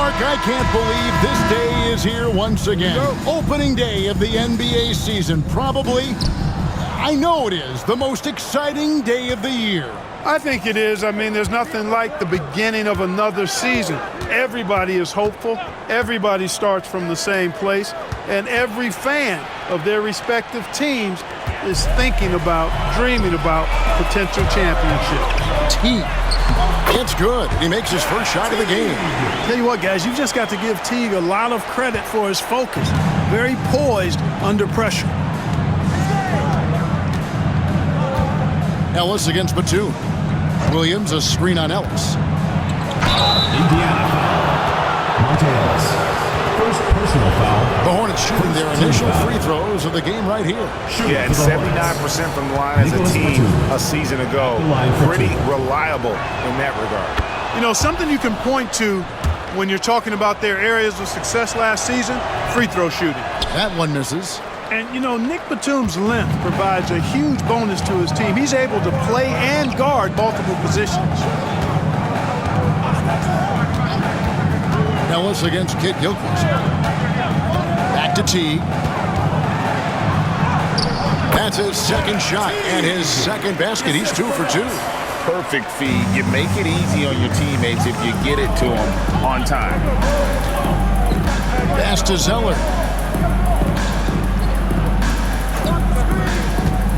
Mark, I can't believe this day is here once again. Opening day of the NBA season. Probably, I know it is, the most exciting day of the year. I think it is. I mean, there's nothing like the beginning of another season. Everybody is hopeful. Everybody starts from the same place. And every fan of their respective teams is thinking about, dreaming about potential championships. Teague. It's good. He makes his first shot of the game. Tell you what, guys, you've just got to give Teague a lot of credit for his focus. Very poised under pressure. Ellis against Batum. Williams, a screen on Ellis. Indiana foul. Monte Ellis. First personal foul. The Hornets shooting their initial free throws of the game right here. Yeah, and 79% from the line as a team a season ago. Pretty reliable in that regard. You know, something you can point to when you're talking about their areas of success last season, free throw shooting. That one misses. And, you know, Nick Batum's length provides a huge bonus to his team. He's able to play and guard multiple positions. Ellis against Kid Gilchrist. Back to Teague. That's his second shot and his second basket. He's 2 for 2. Perfect feed. You make it easy on your teammates if you get it to them on time. Pass to Zeller.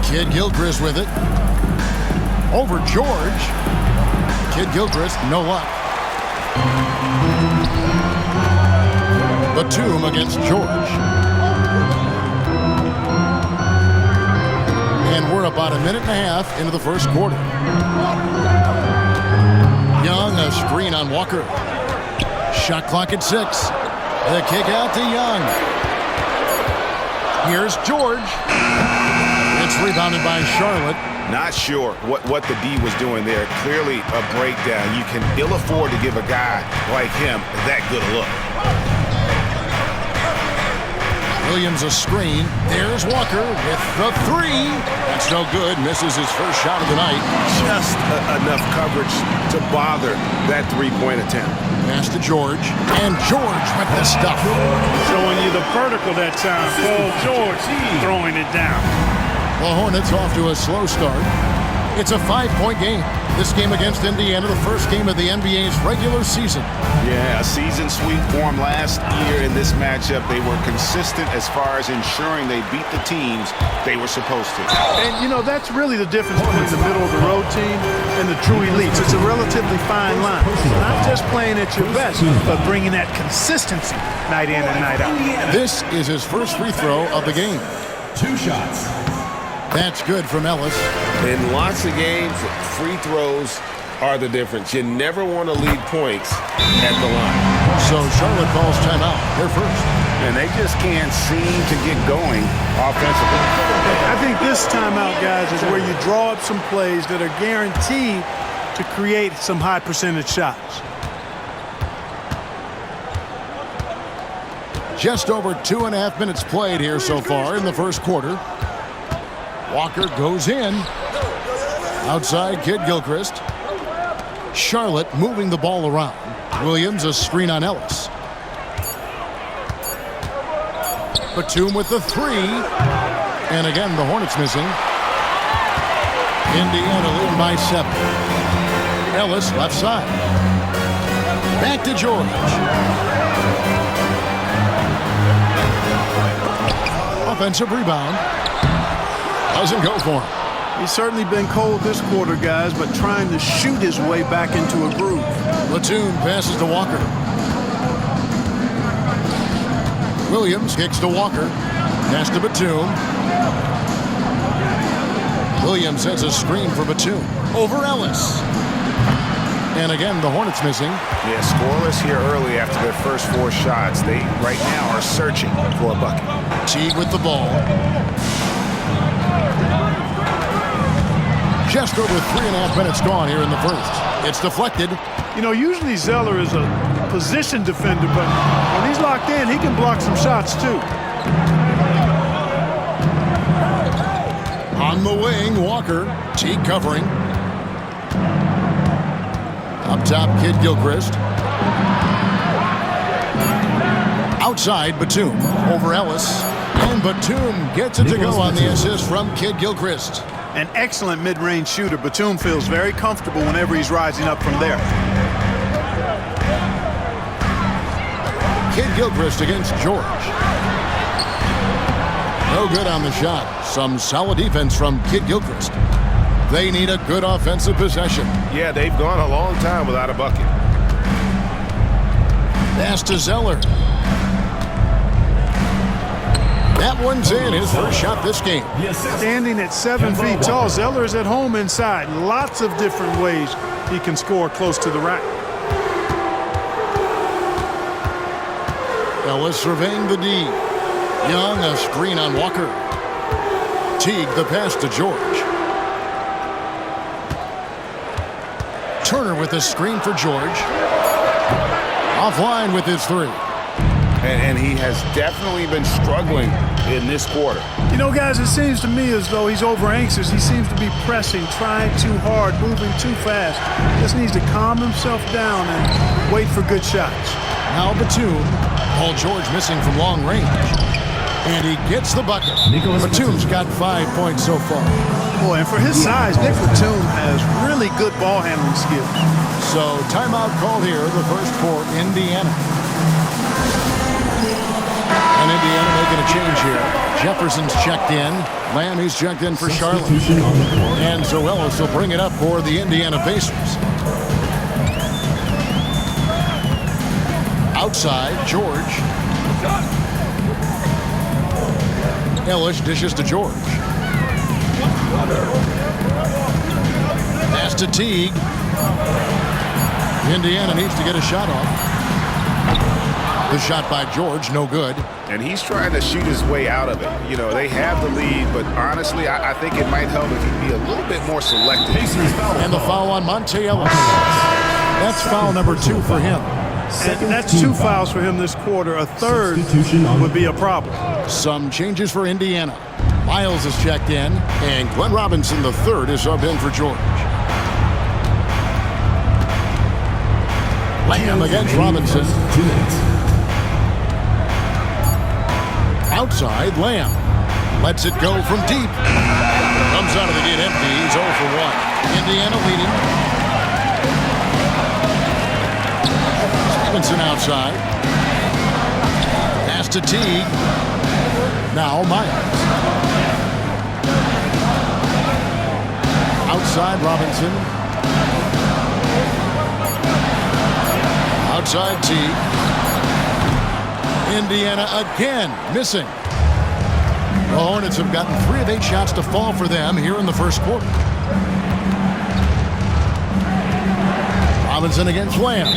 Kid Gilchrist with it. Over George. Kid Gilchrist, no luck. Batum against George. And we're about a minute and a half into the first quarter. Young, a screen on Walker. Shot clock at 6. The kick out to Young. Here's George. It's rebounded by Charlotte. Not sure what the D was doing there. Clearly a breakdown. You can ill afford to give a guy like him that good a look. Williams a screen. There's Walker with the 3. That's no good. Misses his first shot of the night. Just enough coverage to bother that three-point attempt. Pass to George. And George with the stuff. Showing you the vertical that time. Paul George throwing it down. The Hornets off to a slow start. It's a 5-point game. This game against Indiana, the first game of the NBA's regular season. Yeah, a season sweep form last year in this matchup. They were consistent as far as ensuring they beat the teams they were supposed to. And, you know, that's really the difference between the middle-of-the-road team and the true elites. It's a relatively fine line. Not just playing at your best, but bringing that consistency night in and night out. This is his first free throw of the game. 2 shots. That's good from Ellis. In lots of games, free throws are the difference. You never want to lead points at the line. So Charlotte calls timeout. They're first. And they just can't seem to get going offensively. I think this timeout, guys, is where you draw up some plays that are guaranteed to create some high percentage shots. Just over 2.5 minutes played here so far in the first quarter. Walker goes in. Outside, Kid Gilchrist. Charlotte moving the ball around. Williams a screen on Ellis. Batum with the 3. And again, the Hornets missing. Indiana leading by 7. Ellis left side. Back to George. Offensive rebound. Doesn't go for him. He's certainly been cold this quarter, guys, but trying to shoot his way back into a groove. Batum passes to Walker. Williams kicks to Walker. Pass to Batum. Williams sets a screen for Batum. Over Ellis. And again, the Hornets missing. Yeah, scoreless here early after their first 4 shots. They right now are searching for a bucket. Teague with the ball. Just over 3.5 minutes gone here in the first. It's deflected. You know, usually Zeller is a position defender, but when he's locked in, he can block some shots too. On the wing, Walker. Teague covering. Up top, Kid Gilchrist. Outside, Batum over Ellis. And Batum gets it to go on the assist from Kid Gilchrist. An excellent mid-range shooter. Batum feels very comfortable whenever he's rising up from there. Kid Gilchrist against George. No good on the shot. Some solid defense from Kid Gilchrist. They need a good offensive possession. Yeah, they've gone a long time without a bucket. Pass to Zeller. That one's in. His first shot this game. Standing at 7 feet tall, Zeller is at home inside. Lots of different ways he can score close to the rack. Ellis surveying the D. Young, a screen on Walker. Teague, the pass to George. Turner with a screen for George. Offline with his three. And he has definitely been struggling in this quarter. You know, guys, it seems to me as though he's over anxious. He seems to be pressing, trying too hard, moving too fast. Just needs to calm himself down and wait for good shots. Now Batum. Paul George missing from long range. And he gets the bucket. Batum's got 5 points so far. Boy, and for his size, Nick Batum has really good ball handling skills. So timeout called here, the first for Indiana. And Indiana making a change here. Jefferson's checked in. Lamb, he's checked in for Charlotte. And Zoelos will bring it up for the Indiana Pacers. Outside, George. Ellis dishes to George. Pass to Teague. Indiana needs to get a shot off. The shot by George, no good. And he's trying to shoot his way out of it. You know, they have the lead, but honestly, I think it might help if he'd be a little bit more selective. And the foul on Monte Ellis. That's foul number 2 for him. And that's 2 fouls for him this quarter. A third would be a problem. Some changes for Indiana. Miles is checked in, and Glenn Robinson III is subbed in for George. Lamb against Robinson. Outside, Lamb. Lets it go from deep. Comes out of the gate empty. He's 0 for 1. Indiana leading. Stevenson outside. Pass to Teague. Now Miles. Outside Robinson. Outside Teague. Indiana again missing. The Hornets have gotten 3 of 8 shots to fall for them here in the first quarter. Robinson against Lamb.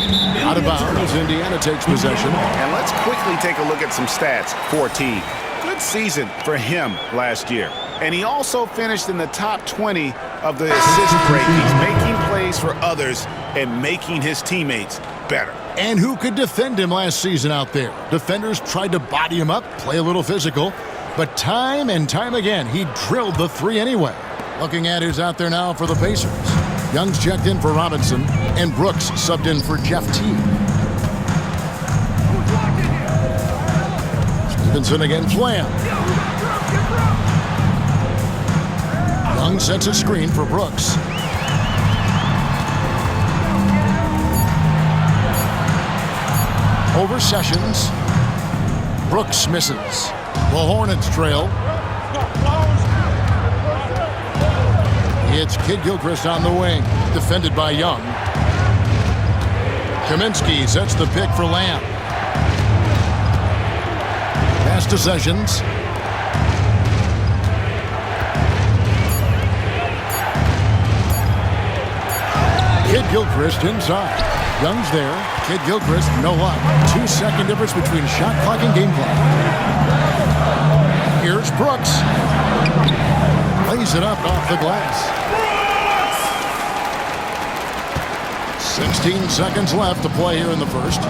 Out of bounds. Indiana takes possession. And let's quickly take a look at some stats for Teague. Good season for him last year. And he also finished in the top 20 of the assist rate. He's making plays for others and making his teammates better. And who could defend him last season out there? Defenders tried to body him up, play a little physical, but time and time again, he drilled the 3 anyway. Looking at who's out there now for the Pacers. Young's checked in for Robinson, and Brooks subbed in for Jeff Teague. Stevenson against Lamb. Young sets a screen for Brooks. Over Sessions. Brooks misses. The Hornets trail. It's Kid Gilchrist on the wing, defended by Young. Kaminsky sets the pick for Lamb. Pass to Sessions. Kid Gilchrist inside. Young's there. Kid Gilchrist, no luck. 2-second difference between shot clock and game clock. Here's Brooks. Lays it up off the glass. 16 seconds left to play here in the first.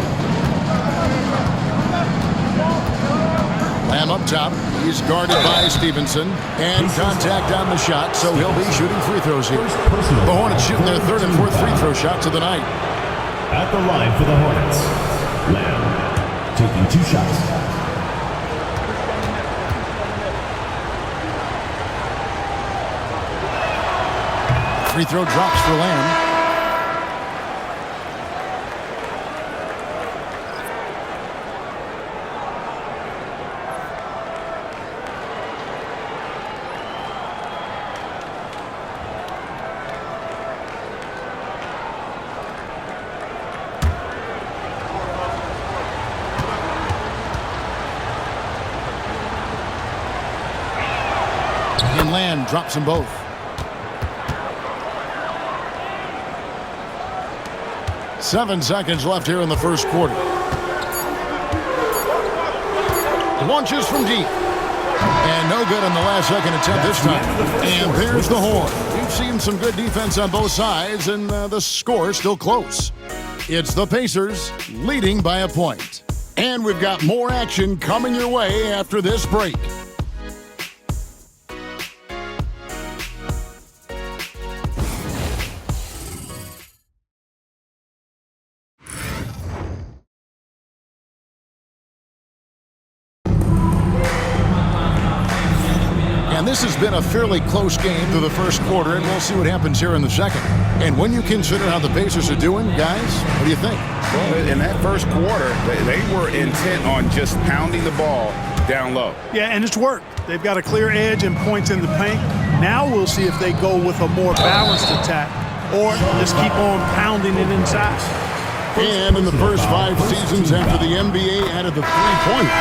Lamb up top. He's guarded by Stevenson. And contact on the shot, so he'll be shooting free throws here. The Hornets shooting their 3rd and 4th free throw shots of the night. At the line for the Hornets, Lamb taking 2 shots. Free throw drops for Lamb. And Lamb drops them both. Seven seconds left here in the first quarter. Launches from deep. And no good on the last second attempt this time. And there's the horn. We've seen some good defense on both sides, and the score still close. It's the Pacers leading by a point. And we've got more action coming your way after this break. And this has been a fairly close game through the first quarter, and we'll see what happens here in the second. And when you consider how the Pacers are doing, guys, what do you think? Well, in that first quarter, they were intent on just pounding the ball down low. Yeah, and it's worked. They've got a clear edge and points in the paint. Now we'll see if they go with a more balanced attack or just keep on pounding it inside. And in the first 5 seasons after the NBA added the three-pointer,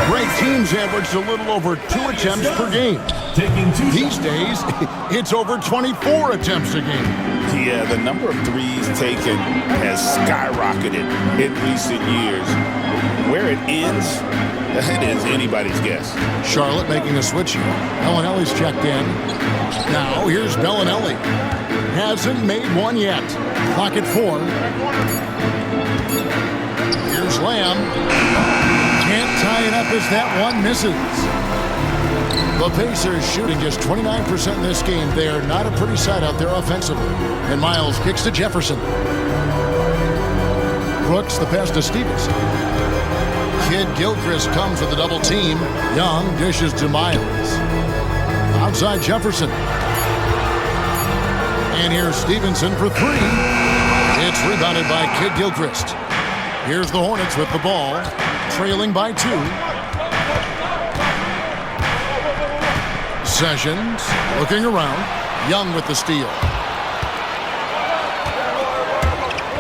great teams averaged a little over 2 attempts per game. Taking 2 These days, it's over 24 attempts a game. Yeah, the number of threes taken has skyrocketed in recent years. Where it ends, it is anybody's guess. Charlotte making a switch here. Bellinelli's checked in. Now here's Bellinelli. Hasn't made one yet. Clock at 4. Here's Lamb. Can't tie it up as that one misses. The Pacers shooting just 29% in this game. They are not a pretty sight out there offensively. And Miles kicks to Jefferson. Brooks the pass to Stevenson. Kid Gilchrist comes with a double team. Young dishes to Miles. Outside Jefferson. And here's Stevenson for 3. It's rebounded by Kid Gilchrist. Here's the Hornets with the ball, trailing by 2. Sessions looking around. Young with the steal.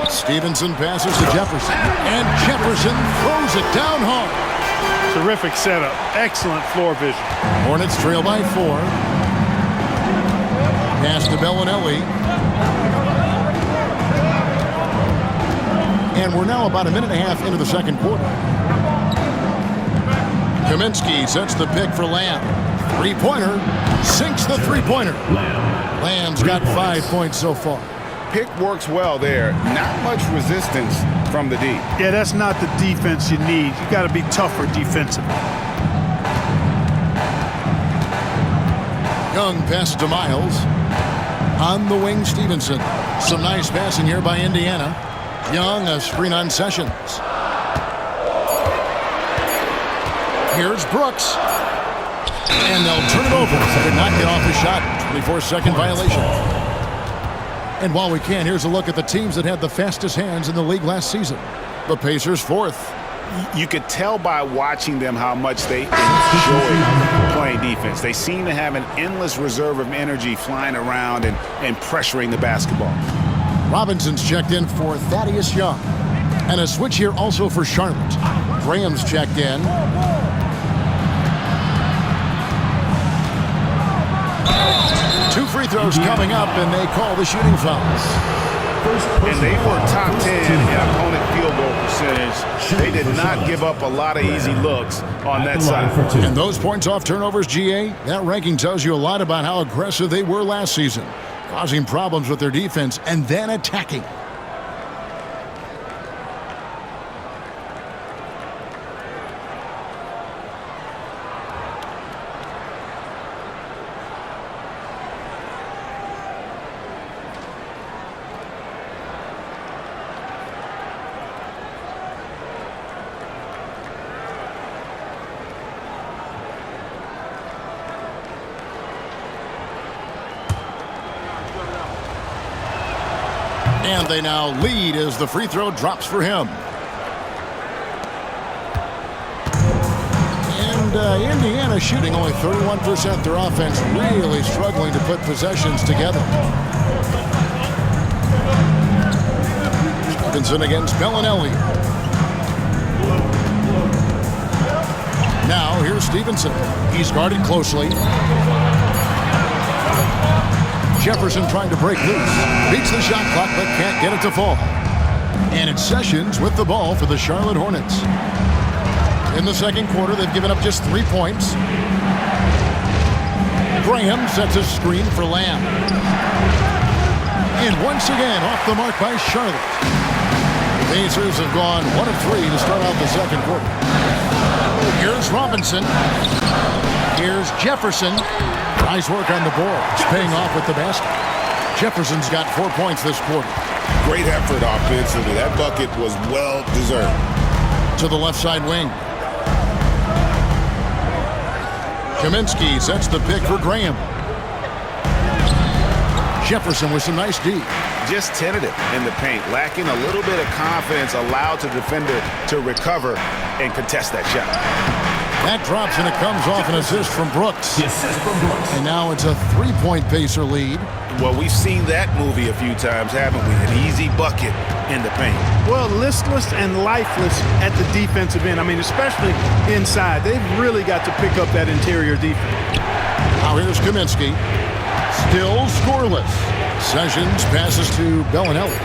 Stevenson passes to Jefferson. And Jefferson throws it down hard. Terrific setup. Excellent floor vision. Hornets trail by 4. Pass to Bellinelli. And we're now about a minute and a half into the second quarter. Kaminsky sets the pick for Lamb. Three-pointer. Sinks the three-pointer. Lamb's got 5 points so far. Pick works well there. Not much resistance from the D. Yeah, that's not the defense you need. You got to be tougher defensively. Young passes to Miles. On the wing, Stevenson. Some nice passing here by Indiana. Young, a screen on Sessions. Here's Brooks. And they'll turn it over. Did not get off the shot. 24-second violation. And while we can, here's a look at the teams that had the fastest hands in the league last season. The Pacers 4th. You could tell by watching them how much they enjoy playing defense. They seem to have an endless reserve of energy flying around and pressuring the basketball. Robinson's checked in for Thaddeus Young. And a switch here also for Charlotte. Graham's checked in. Two free throws coming up, and they call the shooting fouls. And they were top 10 in opponent field goal percentage. They did not give up a lot of easy looks on that side. And those points off turnovers, GA, that ranking tells you a lot about how aggressive they were last season, causing problems with their defense and then attacking. And they now lead as the free throw drops for him. And Indiana shooting only 31%. Their offense really struggling to put possessions together. Stevenson against Bellinelli. Now here's Stevenson. He's guarded closely. Jefferson trying to break loose. Beats the shot clock but can't get it to fall. And it's Sessions with the ball for the Charlotte Hornets. In the second quarter, they've given up just 3 points. Graham sets a screen for Lamb. And once again, off the mark by Charlotte. The Pacers have gone 1 of 3 to start out the second quarter. Here's Robinson. Here's Jefferson. Nice work on the board. It's paying off with the basket. Jefferson's got 4 points this quarter. Great effort offensively. That bucket was well deserved. To the left side wing. Kaminsky sets the pick for Graham. Jefferson with some nice D. Just tentative in the paint, lacking a little bit of confidence, allowed the defender to recover and contest that shot. That drops and it comes off an assist from Brooks. The assist from Brooks. And now it's a 3-point Pacer lead. Well, we've seen that movie a few times, haven't we? An easy bucket in the paint. Well, listless and lifeless at the defensive end. I mean, especially inside. They've really got to pick up that interior defense. Now here's Kaminsky. Still scoreless. Sessions passes to Bellinelli.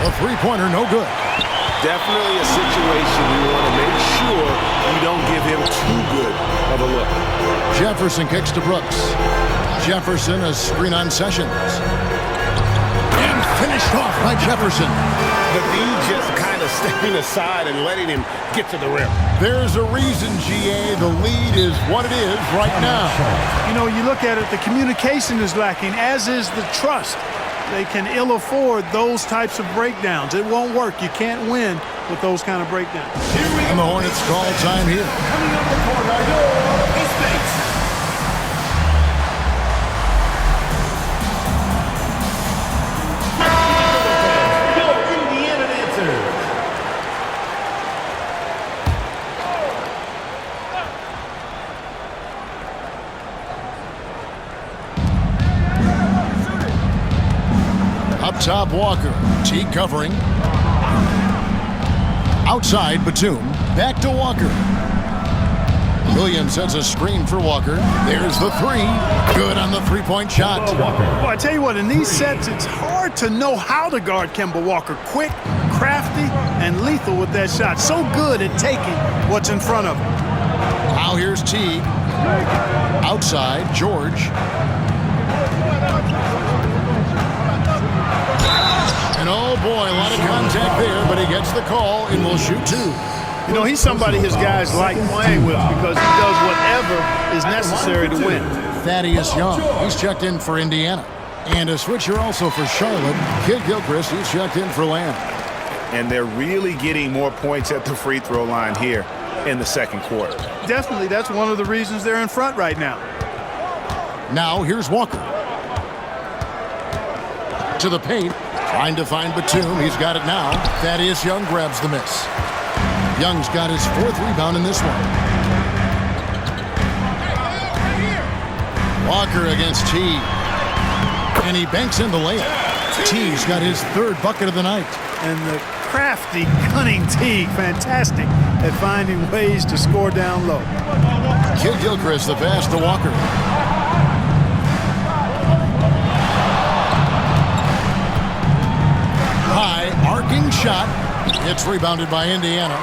A three-pointer, no good. Definitely a situation you want to make sure you don't give him too good of a look. Jefferson kicks to Brooks. Jefferson, a screen on Sessions. And finished off by Jefferson. The D just kind of stepping aside and letting him get to the rim. There's a reason, GA, the lead is what it is right now. You know, you look at it, the communication is lacking, as is the trust. They can ill afford those types of breakdowns. It won't work. You can't win with those kind of breakdowns. And the Hornets call time here. Coming up the court are your East States. Indiana dancers. Up top, Walker. T covering. Outside, Batum. Back to Walker. Williams sets a screen for Walker. There's the three. Good on the three-point shot. Well, I tell you what, in these sets, it's hard to know how to guard Kemba Walker. Quick, crafty, and lethal with that shot. So good at taking what's in front of him. Now here's Teague. Outside, George. And oh boy, a lot of contact there, but he gets the call and will shoot two. You know, he's somebody his guys like playing with because he does whatever is necessary to win. Thaddeus Young, he's checked in for Indiana. And a switcher also for Charlotte, Kid Gilchrist, he's checked in for Lamb. And they're really getting more points at the free throw line here in the second quarter. Definitely, that's one of the reasons they're in front right now. Now here's Walker. To the paint, trying to find Batum. He's got it now. Thaddeus Young grabs the miss. Young's got his fourth rebound in this one. Walker against T. And he banks in the layup. T's got his third bucket of the night. And the crafty, cunning T, fantastic at finding ways to score down low. Kid Gilchrist, the pass to Walker. High, arcing shot. It's rebounded by Indiana.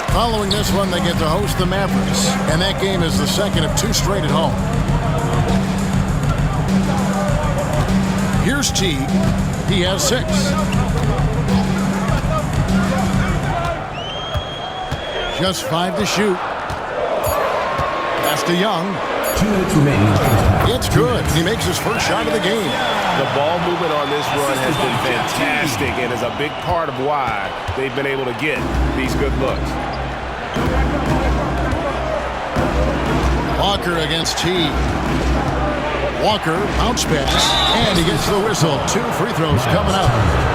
Following this one, they get to host the Mavericks. And that game is the second of two straight at home. Here's Teague. He has 6. Just 5 to shoot. Pass to Young. 2 minutes remaining in the first half. It's good. He makes his first shot of the game. The ball movement on this run has been fantastic and is a big part of why they've been able to get these good looks. Walker against T. Walker, bounce pass, and he gets the whistle. 2 free throws coming up.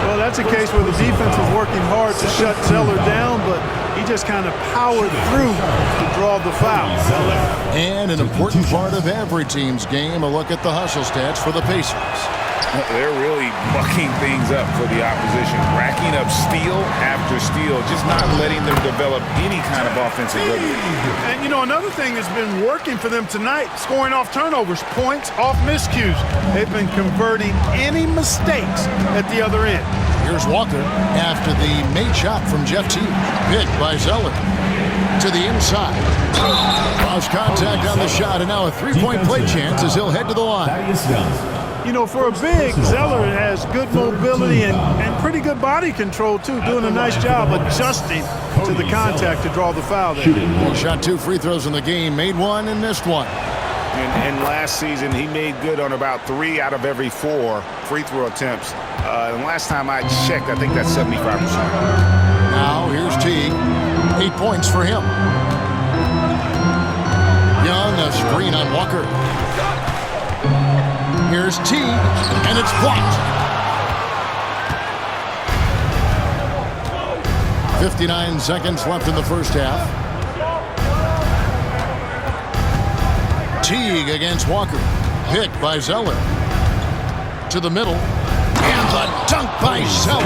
Well, that's a case where the defense was working hard to shut Zeller down, but he just kind of powered through to draw the foul. And an important part of every team's game, a look at the hustle stats for the Pacers. They're really mucking things up for the opposition, racking up steal after steal, just not letting them develop any kind of offensive rhythm. And, you know, another thing that's been working for them tonight, scoring off turnovers, points off miscues. They've been converting any mistakes at the other end. Here's Walker after the made shot from Jeff Teague. Picked by Zeller. To the inside. Lost contact on the shot, and now a three-point play chance as he'll head to the line. You know, for a big, Zeller has good mobility and pretty good body control, too, doing a nice job adjusting to the contact to draw the foul there. He shot 2 free throws in the game, made 1 and missed 1. And last season, he made good on about 3 out of every 4 free throw attempts. And last time I checked, I think that's 75%. Now, here's Teague. 8 points for him. Young, a screen on Walker. Here's Teague, and it's blocked. 59 seconds left in the first half. Teague against Walker. Picked by Zeller. To the middle. And the dunk by Zeller.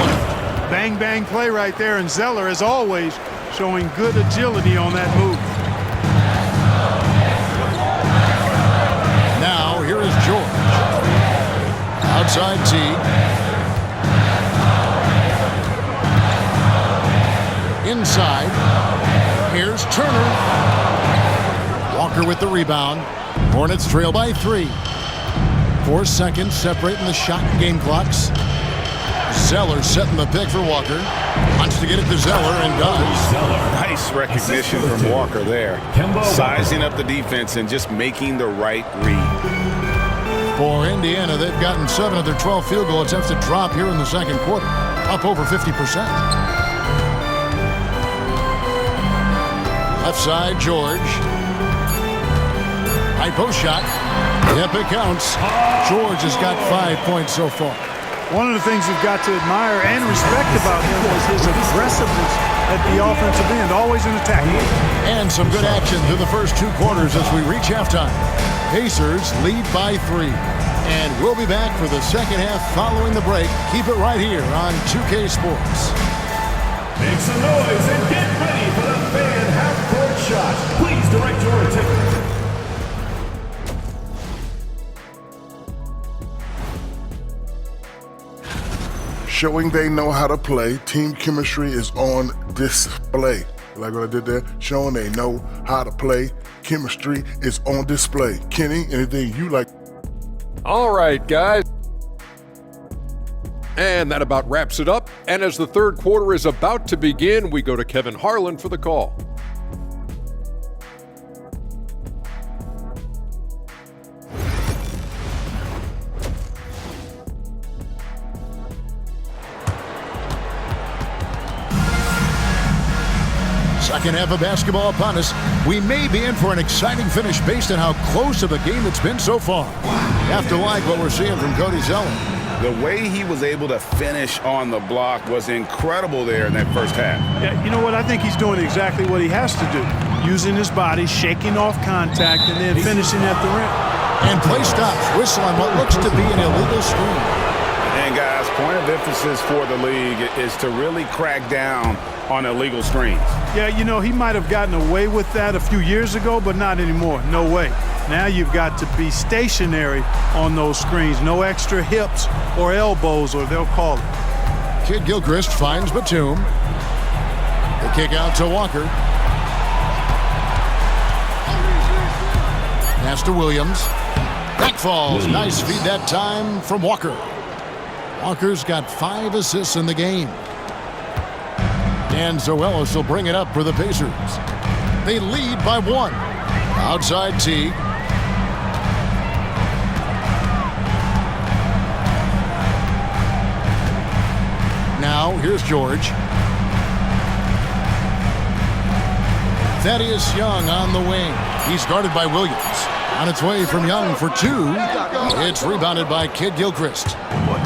Bang, bang play right there, and Zeller, as always, showing good agility on that move. Now, here is George. Outside Teague. Inside. Here's Turner. Walker with the rebound. Hornets trail by 3. 4 seconds separating the shot and game clocks. Zeller setting the pick for Walker. Wants to get it to Zeller and does. Nice recognition from Walker there. Sizing up the defense and just making the right read. For Indiana, they've gotten 7 of their 12 field goal attempts to drop here in the second quarter. Up over 50%. Left side, George. High post shot. Yep, it counts. George has got 5 points so far. One of the things you've got to admire and respect about him is his aggressiveness at the offensive end, always in attack. And some good action through the first 2 quarters as we reach halftime. Pacers lead by 3. And we'll be back for the second half following the break. Keep it right here on 2K Sports. Make some noise and get ready for the fan half-court shot. Please direct your attention. Showing they know how to play, team chemistry is on display. Like what I did there, showing they know how to play, chemistry is on display. Kenny, anything you like? All right, guys. And that about wraps it up. And as the third quarter is about to begin, we go to Kevin Harlan for the call. Second half of basketball upon us. We may be in for an exciting finish based on how close of a game it's been so far. Have to like what we're seeing from Cody Zeller. The way he was able to finish on the block was incredible there in that first half. Yeah, you know what? I think he's doing exactly what he has to do. Using his body, shaking off contact, and then finishing at the rim. And play stops. Whistle on what looks to be an illegal screen. And guys, point of emphasis for the league is to really crack down on illegal screens. Yeah, you know, he might have gotten away with that a few years ago, but not anymore. No way. Now you've got to be stationary on those screens. No extra hips or elbows, or they'll call it. Kid Gilchrist finds Batum. The kick out to Walker. Pass to Williams. Back falls. Nice feed that time from Walker. Walker's got 5 assists in the game. Dan Zoelos will bring it up for the Pacers. They lead by 1. Outside Teague. Now, here's George. Thaddeus Young on the wing. He's guarded by Williams. On its way from Young for two. It's rebounded by Kid Gilchrist.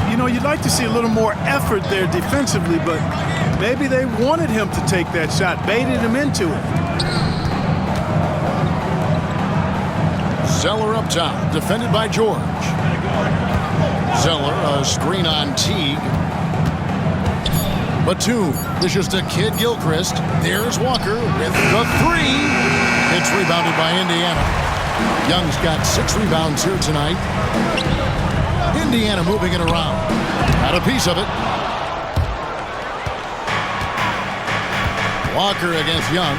You know, you'd like to see a little more effort there defensively, but maybe they wanted him to take that shot, baited him into it. Zeller up top, defended by George. Zeller, a screen on Teague. Batum dishes to Kid Gilchrist. There's Walker with the three. It's rebounded by Indiana. Young's got 6 rebounds here tonight. Indiana moving it around. Got a piece of it. Walker against Young.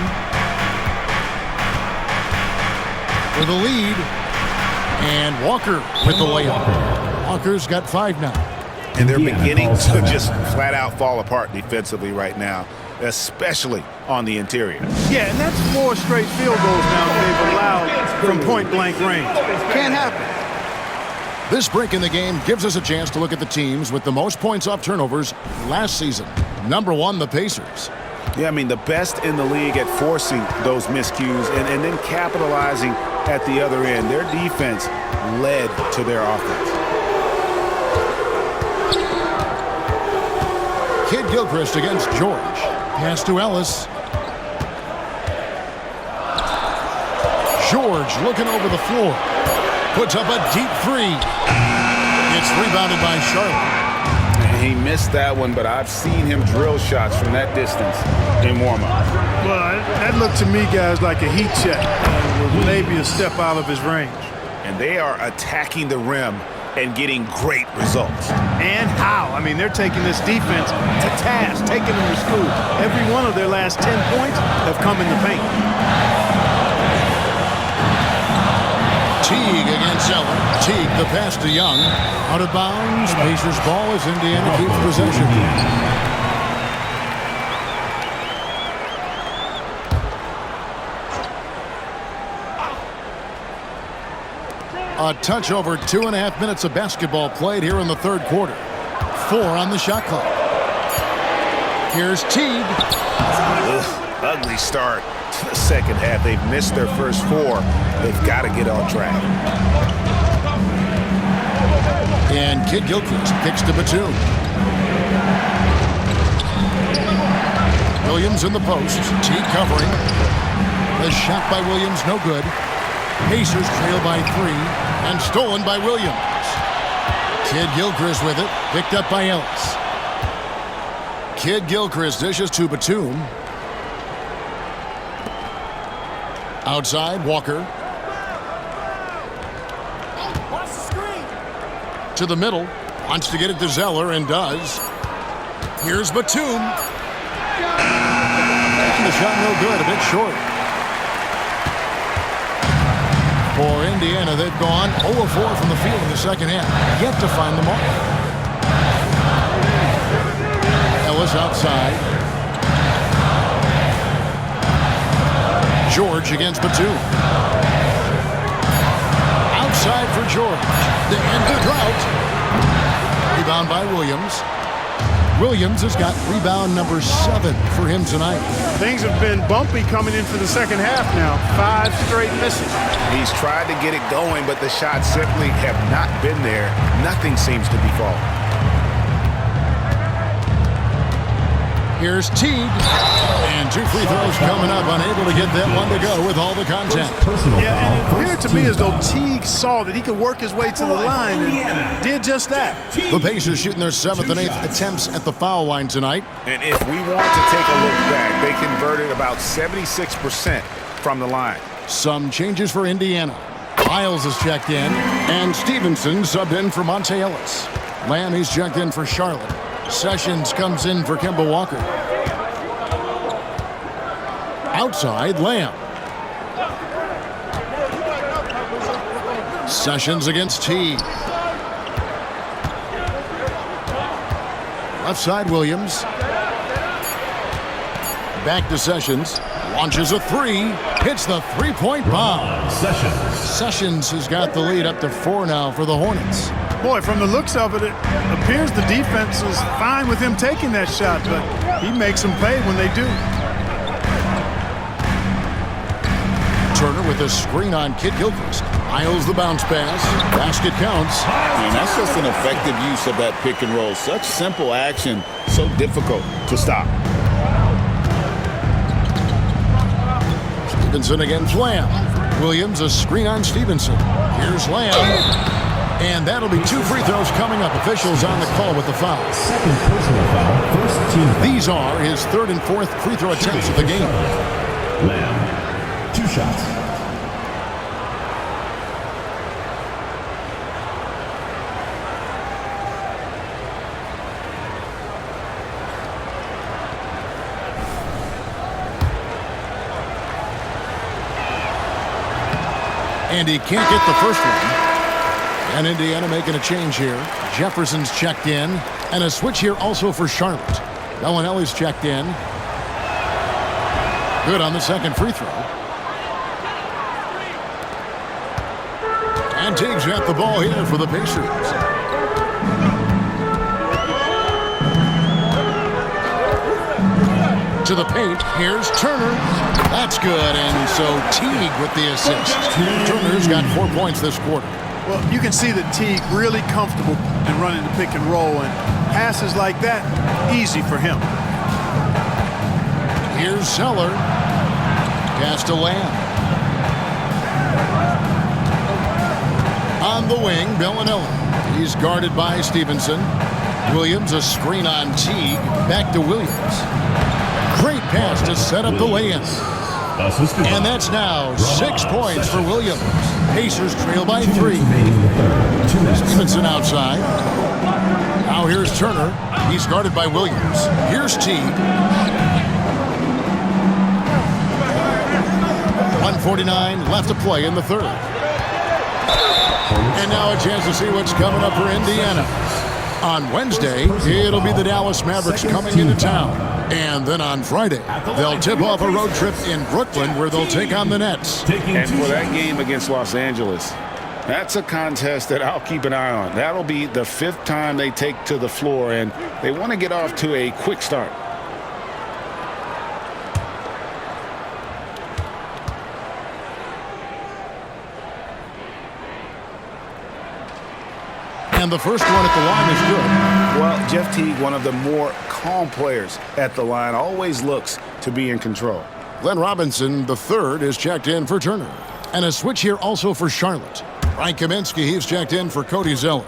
With the lead. And Walker with the layup. Walker's got 5 now. And they're beginning to just flat out fall apart defensively right now, especially on the interior. Yeah, and that's 4 straight field goals now they've allowed from point-blank range. Can't happen. This break in the game gives us a chance to look at the teams with the most points off turnovers last season. Number 1, the Pacers. Yeah, I mean, the best in the league at forcing those miscues and then capitalizing at the other end. Their defense led to their offense. Kid Gilchrist against George. Pass to Ellis. George looking over the floor. Puts up a deep 3. It's rebounded by Charlotte. He missed that one, but I've seen him drill shots from that distance in warm-up. Well, that looked to me, guys, like a heat check. With maybe a step out of his range. And they are attacking the rim and getting great results. And how? I mean, they're taking this defense to task, taking them to school. Every one of their last 10 points have come in the paint. Teague against Zeller. Teague, the pass to Young. Out of bounds. Pacers ball as Indiana keeps possession. A touch over 2.5 minutes of basketball played here in the third quarter. 4 on the shot clock. Here's Teague. Ugly start to the second half. They've missed their first 4. They've got to get on track. And Kid Gilchrist kicks to Batum. Williams in the post. Teague covering. The shot by Williams, no good. Pacers trail by 3 and stolen by Williams. Kid Gilchrist with it, picked up by Ellis. Kid Gilchrist dishes to Batum. Outside, Walker. To the middle, wants to get it to Zeller and does. Here's Batum. The shot no good, a bit short. For Indiana, they've gone 0-4 from the field in the second half. Yet to find the mark. Ellis outside. George against Batum. Outside for George. The end of the drought. Rebound by Williams. Williams has got rebound number 7 for him tonight. Things have been bumpy coming into the second half now. 5 straight misses. He's tried to get it going, but the shots simply have not been there. Nothing seems to be falling. Here's Teague. And 2 free throws coming up. Unable to get that one to go with all the contact. Yeah, and it appeared to me as though Teague saw that he could work his way to the line and did just that. The Pacers shooting their 7th and 8th attempts at the foul line tonight. And if we want to take a look back, they converted about 76% from the line. Some changes for Indiana. Miles is checked in, and Stevenson subbed in for Monte Ellis. Lamb, he's checked in for Charlotte. Sessions comes in for Kemba Walker. Outside, Lamb. Sessions against Teague. Left side, Williams. Back to Sessions. Launches a 3. Hits the three-point bomb. Sessions has got the lead up to 4 now for the Hornets. Boy, from the looks of it, it appears the defense is fine with him taking that shot, but he makes them pay when they do. Turner with a screen on Kid Gilchrist. Miles the bounce pass. Basket counts. And that's just an effective use of that pick and roll. Such simple action, so difficult to stop. Stevenson against Lamb. Williams, a screen on Stevenson. Here's Lamb. And that'll be 2 free throws coming up. Officials on the call with the foul. Second personal foul, first team. These are his 3rd and 4th free throw attempts of the game. Lamb, 2 shots. And he can't get the first one. And Indiana making a change here. Jefferson's checked in. And a switch here also for Charlotte. Bellinelli's checked in. Good on the second free throw. And Teague's got the ball here for the Pacers. To the paint. Here's Turner. That's good. And so Teague with the assist. Turner's got 4 points this quarter. Well, you can see that Teague really comfortable in running the pick and roll, and passes like that, easy for him. Here's Zeller. Pass to Lamb. On the wing, Bellinelli. He's guarded by Stevenson. Williams, a screen on Teague. Back to Williams. Great pass to set up the lay-in. And that's now 6 points for Williams. Pacers trail by 3. Stevenson outside. Now here's Turner. He's guarded by Williams. Here's Teague. 1:49 left to play in the 3rd. And now a chance to see what's coming up for Indiana. On Wednesday, it'll be the Dallas Mavericks coming into town. And then on Friday, they'll tip off a road trip in Brooklyn where they'll take on the Nets. And for that game against Los Angeles, that's a contest that I'll keep an eye on. That'll be the 5th time they take to the floor, and they want to get off to a quick start. And the first one at the line is good. Well, Jeff Teague, one of the more calm players at the line, always looks to be in control. Glenn Robinson, the 3rd, is checked in for Turner. And a switch here also for Charlotte. Frank Kaminsky, he's checked in for Cody Zeller.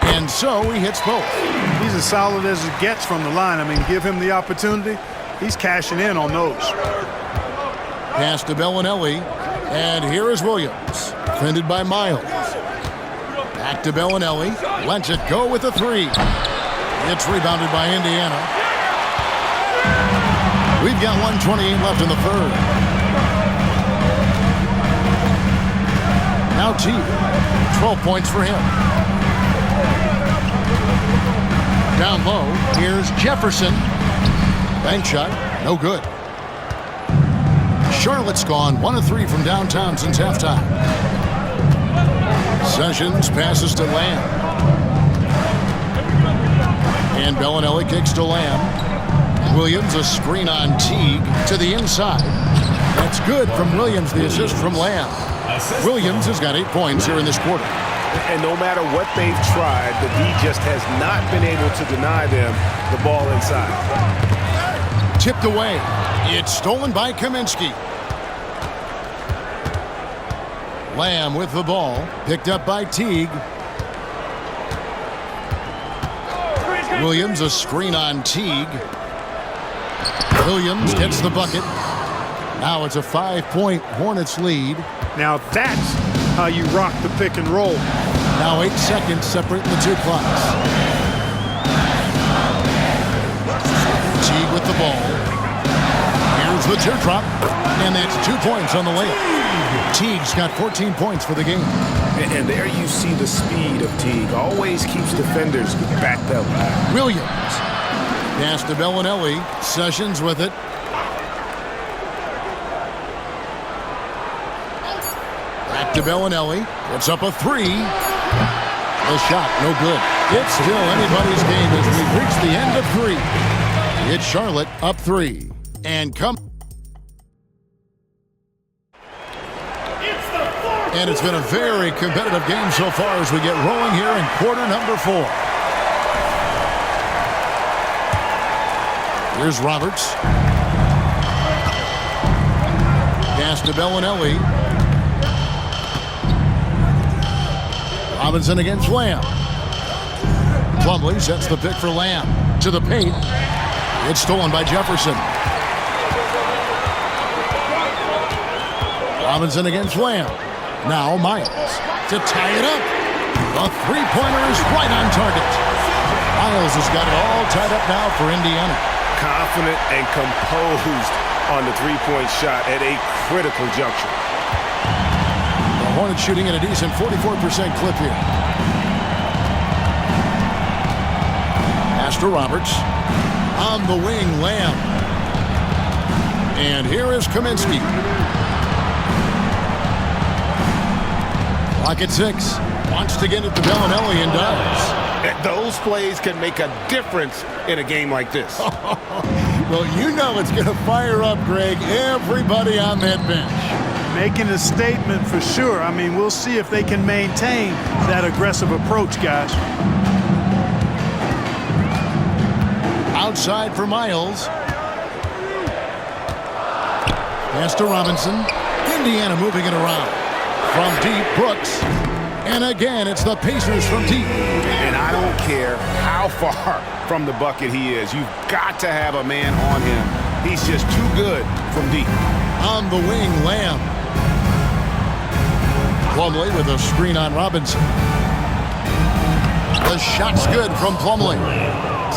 And so he hits both. He's as solid as it gets from the line. I mean, give him the opportunity. He's cashing in on those. Pass to Bellinelli. And here is Williams. Defended by Miles. Back to Bellinelli. Lets it go with a 3. It's rebounded by Indiana. We've got 1:28 left in the 3rd. Now Teague. 12 points for him. Down low. Here's Jefferson. Bank shot. No good. Charlotte's gone 1 of 3 from downtown since halftime. Sessions passes to Lamb. And Bellinelli kicks to Lamb. Williams, a screen on Teague to the inside. That's good from Williams, the assist from Lamb. Williams has got 8 points here in this quarter. And no matter what they've tried, the D just has not been able to deny them the ball inside. Tipped away. It's stolen by Kaminsky. Lamb with the ball. Picked up by Teague. Williams, a screen on Teague. Williams gets the bucket. Now it's a 5-point Hornets lead. Now that's how you rock the pick and roll. Now 8 seconds separating the 2 clocks. Teague with the ball. Here's the teardrop. And that's 2 points on the layup. Teague's got 14 points for the game. And there you see the speed of Teague. Always keeps defenders backpedaling. Williams. Pass to Bellinelli. Sessions with it. Back to Bellinelli. Puts up a 3. The shot, no good. It's still anybody's game as we've reached the end of 3. It's Charlotte up 3. And come And it's been a very competitive game so far as we get rolling here in quarter number 4. Here's Roberts. Pass to Bellinelli. Robinson against Lamb. Plumlee sets the pick for Lamb. To the paint. It's stolen by Jefferson. Robinson against Lamb. Now Miles to tie it up. The three-pointer is right on target. Miles has got it all tied up now for Indiana. Confident and composed on the three-point shot at a critical juncture. The Hornets shooting at a decent 44% clip here. Pass to Roberts. On the wing, Lamb. And here is Kaminsky. Clock at 6. Wants to get it to Bellinelli and does. Those plays can make a difference in a game like this. Well, you know it's going to fire up, Greg, everybody on that bench. Making a statement for sure. I mean, we'll see if they can maintain that aggressive approach, guys. Outside for Miles. Pass to Robinson. Indiana moving it around. From deep, Brooks. And again, it's the Pacers from deep. And I don't care how far from the bucket he is. You've got to have a man on him. He's just too good from deep. On the wing, Lamb. Plumlee with a screen on Robinson. The shot's good from Plumlee.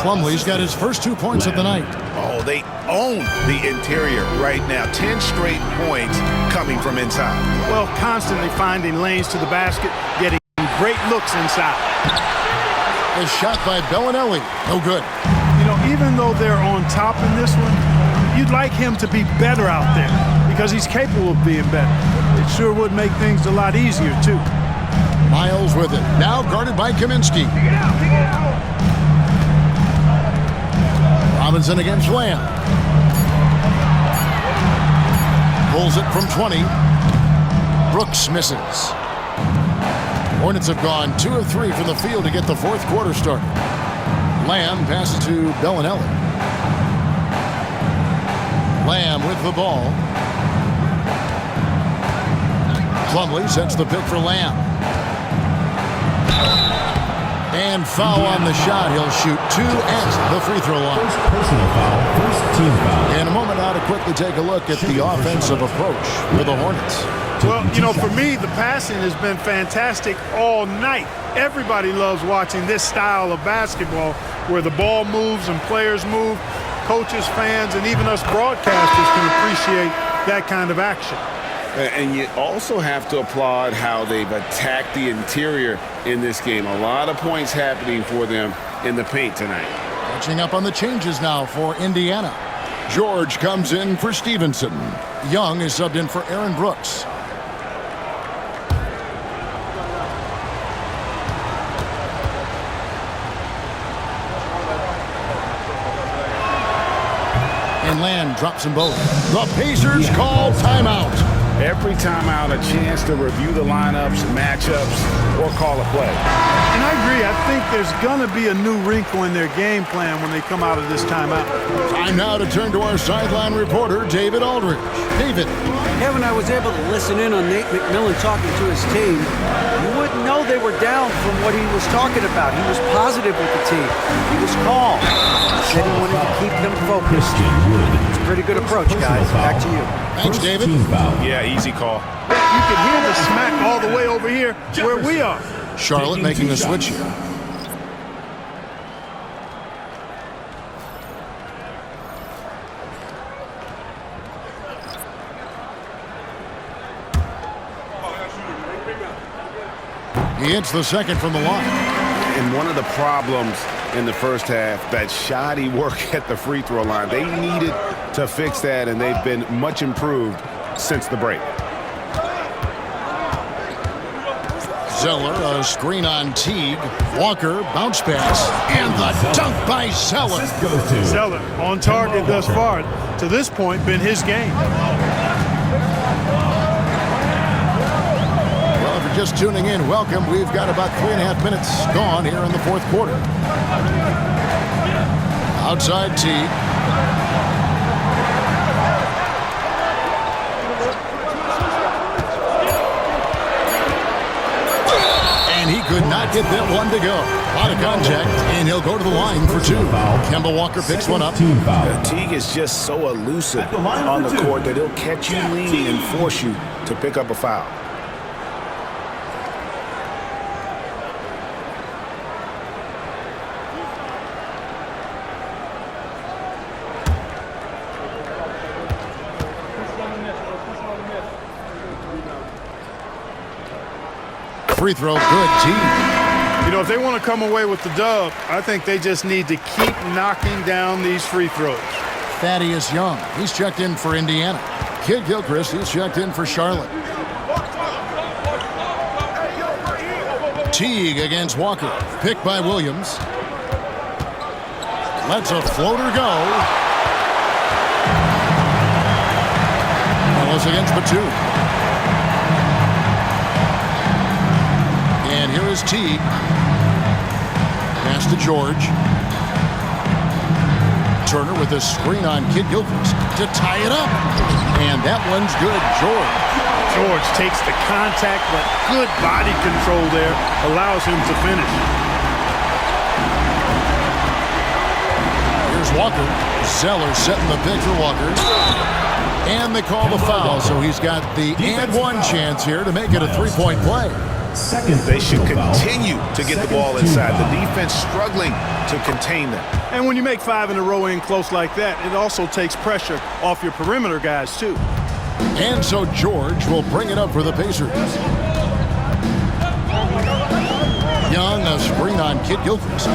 Plumlee's got his first 2 points of the night. Oh, they own the interior right now. 10 straight points coming from inside. Well, constantly finding lanes to the basket, getting great looks inside. The shot by Bellinelli. No good. You know, even though they're on top in this one, you'd like him to be better out there because he's capable of being better. It sure would make things a lot easier, too. Miles with it. Now guarded by Kaminsky. Robinson against Lamb. Pulls it from 20. Brooks misses. Hornets have gone 2 of 3 from the field to get the fourth quarter started. Lamb passes to Bellinelli. Lamb with the ball. Plumlee sets the pick for Lamb. And foul on the shot. He'll shoot 2 at the free throw line. Personal foul, first team foul. In a moment now to quickly take a look at the offensive approach for the Hornets. Well, you know, for me, the passing has been fantastic all night. Everybody loves watching this style of basketball where the ball moves and players move. Coaches, fans, and even us broadcasters can appreciate that kind of action. And you also have to applaud how they've attacked the interior in this game. A lot of points happening for them in the paint tonight. Catching up on the changes now for Indiana. George comes in for Stevenson. Young is subbed in for Aaron Brooks. And Land drops them both. The Pacers call timeout. Every timeout, a chance to review the lineups, matchups, or call a play. And I agree. I think there's going to be a new wrinkle in their game plan when they come out of this timeout. Time now to turn to our sideline reporter, David Aldridge. David. Kevin, I was able to listen in on Nate McMillan talking to his team. You wouldn't know they were down from what he was talking about. He was positive with the team. He was calm. He said he wanted to keep them focused. It's a pretty good approach, guys. Back to you. Thanks, David. Yeah, easy call. You can hear the smack all the way over here where we are. Charlotte making the switch here. He hits the second from the line. And one of the problems in the first half, that shoddy work at the free throw line. They needed to fix that, and they've been much improved since the break. Zeller, a screen on Teague. Walker, bounce pass, and the dunk by Zeller. Zeller on target thus far. To this point, been his game. just tuning in, welcome. We've got about 3.5 minutes gone here in the fourth quarter. Outside Teague. And he could not get that one to go. A lot of contact, and he'll go to the line for two. Kemba Walker picks one up. Teague is just so elusive on the court that he'll catch you leaning and force you to pick up a foul. Free throw, good. Teague. You know, if they want to come away with the dub, I think they just need to keep knocking down these free throws. Thaddeus Young, he's checked in for Indiana. Kid Gilchrist, he's checked in for Charlotte. Teague against Walker, picked by Williams. Lets a floater go. Ellis against Batum. And here is Teague. Pass to George. Turner with a screen on Kid Gilchrist to tie it up. And that one's good. George takes the contact, but good body control there allows him to finish. Here's Walker. Zeller setting the pick for Walker. And they call the foul, so he's got the and one chance here to make it a three-point play. They should continue to get the ball inside. The defense struggling to contain them. And when you make 5 in a row in close like that, it also takes pressure off your perimeter guys, too. And so George will bring it up for the Pacers. Young, a screen on Kid Gilchrist.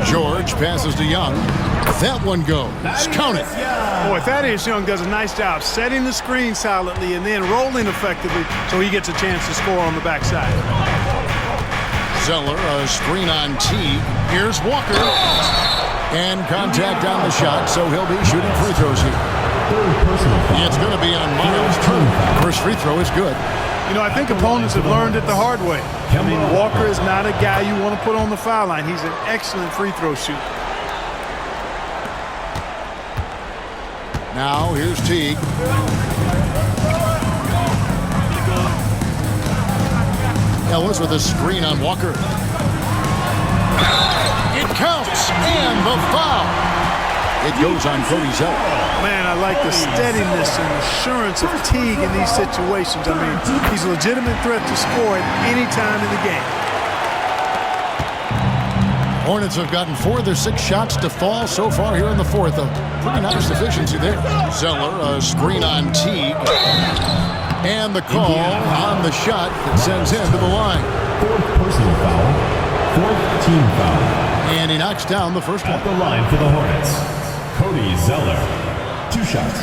George passes to Young. That one goes. Count it. Boy, Thaddeus Young does a nice job setting the screen solidly and then rolling effectively so he gets a chance to score on the backside. Zeller, a screen on Teague. Here's Walker. And contact on the shot, so he'll be shooting free throws here. It's going to be on Miles Turner. First free throw is good. You know, I think opponents have learned it the hard way. I mean, Walker is not a guy you want to put on the foul line. He's an excellent free throw shooter. Now, here's Teague. Ellis with a screen on Walker. It counts, and the foul. It goes on Cody Zeller. Man, I like the steadiness and assurance of Teague in these situations. I mean, he's a legitimate threat to score at any time in the game. Hornets have gotten 4 of their 6 shots to fall so far here in the fourth. A pretty nice efficiency there. Zeller, a screen on Teague. And the call on the shot that sends him to the line. 4th personal foul, 4th team foul. And he knocks down the first one. At the line for the Hornets, Cody Zeller. 2 shots.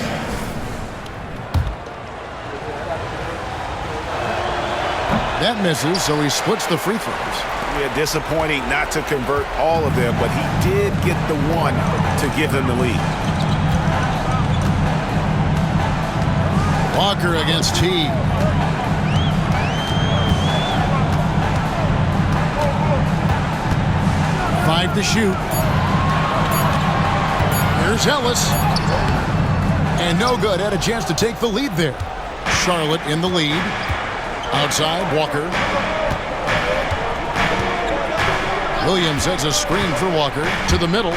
That misses, so he splits the free throws. Yeah, disappointing not to convert all of them, but he did get the one to give them the lead. Walker against Teague. Five to shoot. Here's Ellis. And no good. Had a chance to take the lead there. Charlotte in the lead. Outside, Walker. Williams sets a screen for Walker to the middle.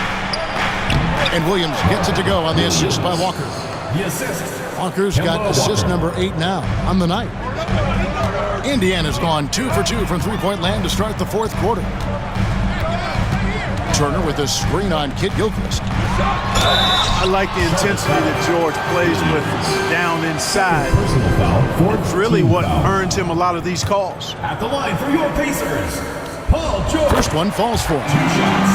And Williams gets it to go on the assist by Walker. The assist. Walker's got assist number 8 now on the night. Indiana's gone 2 for 2 from three-point land to start the fourth quarter. Turner with a screen on Kid Gilchrist. I like the intensity that George plays with down inside. It's really what earns him a lot of these calls. At the line for your Pacers, Paul George. First one falls for him. 2 shots.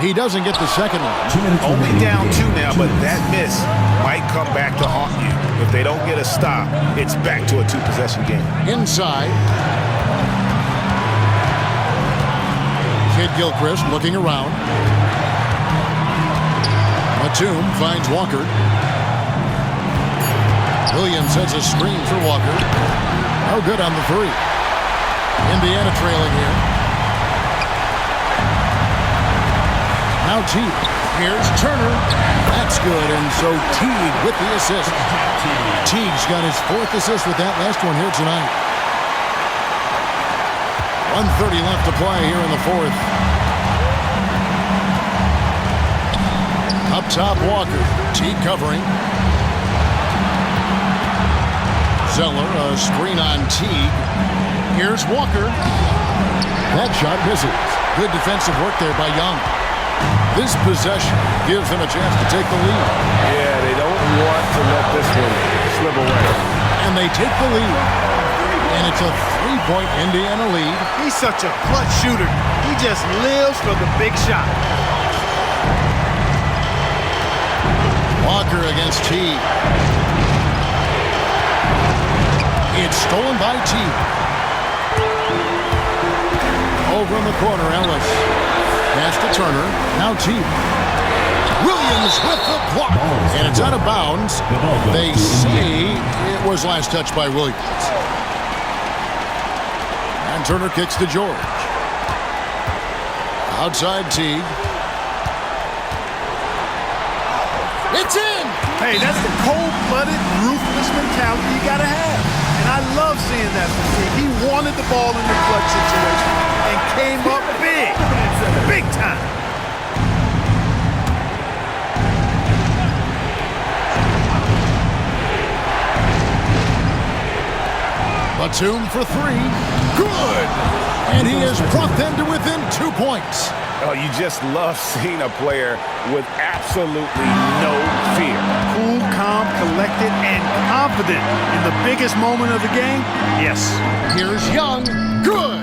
He doesn't get the second one. Only down 2 now, but that miss might come back to haunt you. If they don't get a stop, it's back to a 2-possession game. Inside. Kid Gilchrist looking around. Batum finds Walker. Williams sets a screen for Walker. No good on the three. Indiana trailing here. Now Teague. Here's Turner. That's good, and so Teague with the assist. Teague's got his 4th assist with that last one here tonight. 1:30 left to play here in the 4th. Up top, Walker. Teague covering. Zeller, a screen on Teague. Here's Walker. That shot misses. Good defensive work there by Young. This possession gives them a chance to take the lead. Yeah, they don't want to let this one slip away. And they take the lead. And it's a 3-point Indiana lead. He's such a clutch shooter. He just lives for the big shot. Walker against Teague. It's stolen by Teague. Over in the corner, Ellis. Pass to Turner. Now Teague. Williams with the block. And it's out of bounds. They say it was last touched by Williams. And Turner kicks to George. Outside Teague. It's in! Hey, that's the cold-blooded, ruthless mentality you got to have. And I love seeing that from Teague. He wanted the ball in the clutch situation and came up big. Big time. Batum for 3. Good! And he has brought them to within 2 points. Oh, you just love seeing a player with absolutely no fear. Cool, calm, collected, and confident in the biggest moment of the game. Yes. Here's Young. Good!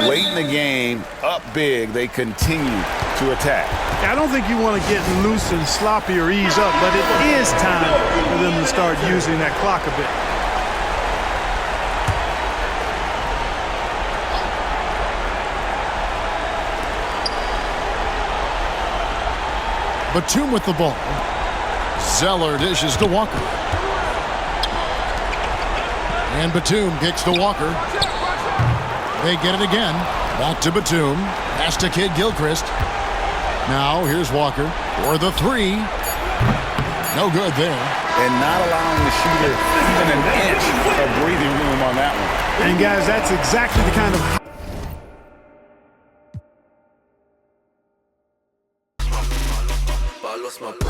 Late in the game, up big, they continue to attack. I don't think you want to get loose and sloppy or ease up, but it is time for them to start using that clock a bit. Batum with the ball. Zeller dishes to Walker. And Batum kicks to Walker. They get it again. Back to Batum. Pass to Kid Gilchrist. Now here's Walker for the 3. No good there. And not allowing the shooter even an inch of breathing room on that one. And guys, that's exactly the kind of